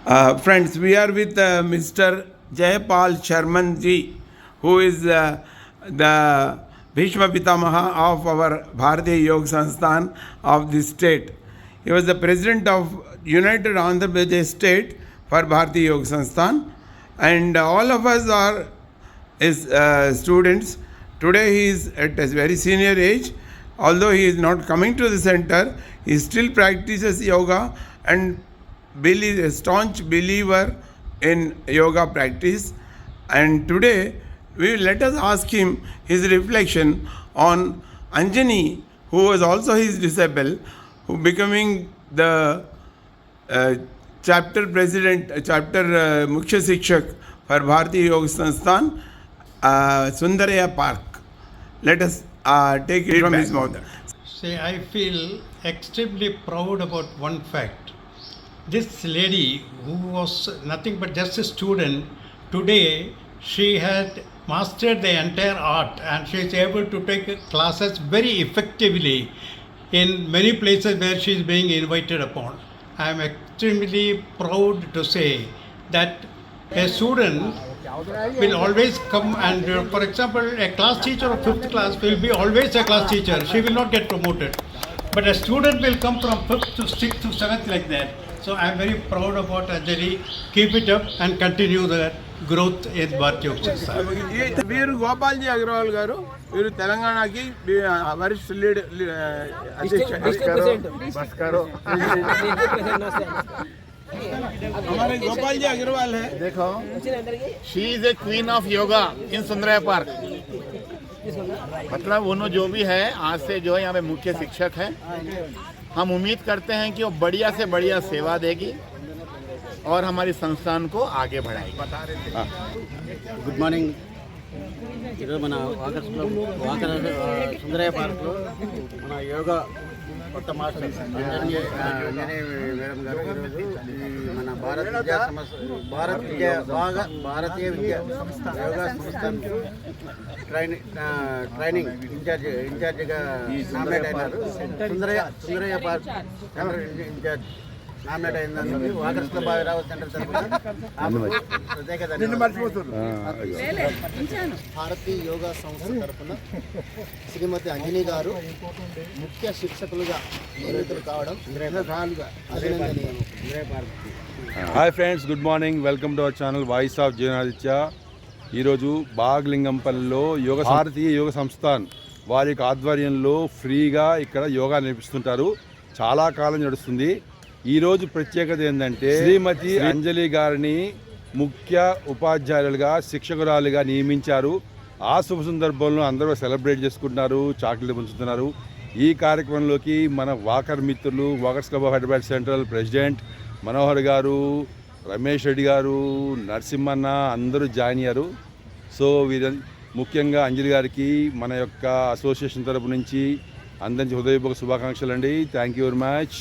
Friends, we are with Mr. Jayapal Sharman ji, who is the Bhishma Pitamaha of our Bharatiya Yoga Sansthan of this state. He was the president of United Andhra Pradesh State for Bharatiya Yoga Sansthan, and all of us are his students. Today he is at a very senior age. Although he is not coming to the center, he still practices yoga and a staunch believer in yoga practice. And today let us ask him his reflection on Anjani, who was also his disciple, who becoming the chapter president, chapter Mukhya Shikshak for Bharatiya Yoga Sansthan, Sundaraya Park. Let us take it from his mouth. See, I feel extremely proud about one fact. This lady, who was nothing but just a student, today she had mastered the entire art and she is able to take classes very effectively in many places where she is being invited upon. I am extremely proud to say that a student will always come and, for example, a class teacher of 5th class will be always a class teacher. She will not get promoted. But a student will come from 5th to 6th to 7th like that. So I am very proud about Anjali. Keep it up and continue the growth in Bharatiya Yoga Sansthan. వీరు గోపాల్జీ అగర్వాల్ గారు, వీరు తెలంగాణకి వరిష్ఠ lead हमारे गोपाल जी अग्रवाल है. देखो, she is a queen of yoga in Sundarya park. मतलब उन्होंने जो भी है आज से जो है यहाँ पे मुख्य शिक्षक है. हम उम्मीद करते हैं कि वो बढ़िया से बढ़िया सेवा देगी और हमारी संस्थान को आगे बढ़ाएगी. Good morning. ఈరోజు మన వాకర్ సుందరయ్య పార్క్లో మన యోగా కొత్త మాస్టర్ అంజనీ మేడం గారు ఈరోజు మన భారతీయ విద్యా యోగా సంస్థ ట్రైనింగ్ ఇన్ఛార్జిగా నామినేట్ అయినారు. Sundarayya park centre incharge nominate అయినందుకు వాకర్స్ల బావిరావు సెంటర్ తరఫున ప్రత్యేక భారతీయ యోగా సంస్థ తరఫున శ్రీమతి అంజనీ గారు ముఖ్య శిక్షకులుగా నియమితులు కావడం అభినందనీయం. Hi friends, good morning. Welcome to our channel voice of Jeevanaditya. ఈరోజు బాగ్లింగంపల్లిలో భారతీయ యోగ సంస్థాన్ వారి యొక్క ఆధ్వర్యంలో ఫ్రీగా ఇక్కడ యోగా నేర్పిస్తుంటారు. చాలా కాలం నడుస్తుంది. ఈరోజు ప్రత్యేకత ఏంటంటే శ్రీమతి అంజలి గారిని ముఖ్య ఉపాధ్యాయులుగా శిక్షకురాలుగా నియమించారు. ఆ శుభ సందర్భంలో అందరూ సెలబ్రేట్ చేసుకుంటున్నారు, చాక్లెట్లు పంచుతున్నారు. ఈ కార్యక్రమంలోకి మన వాకర్ మిత్రులు, walkers club of Hyderabad central president Manohar గారు, రమేష్ రెడ్డి గారు, నరసింహన్న అందరూ జాయిన్ అయ్యారు. సో ముఖ్యంగా అంజలి గారికి మన యొక్క అసోసియేషన్ తరపు నుంచి అందరి హృదయపూర్వక శుభాకాంక్షలు అండి. Thank you very much.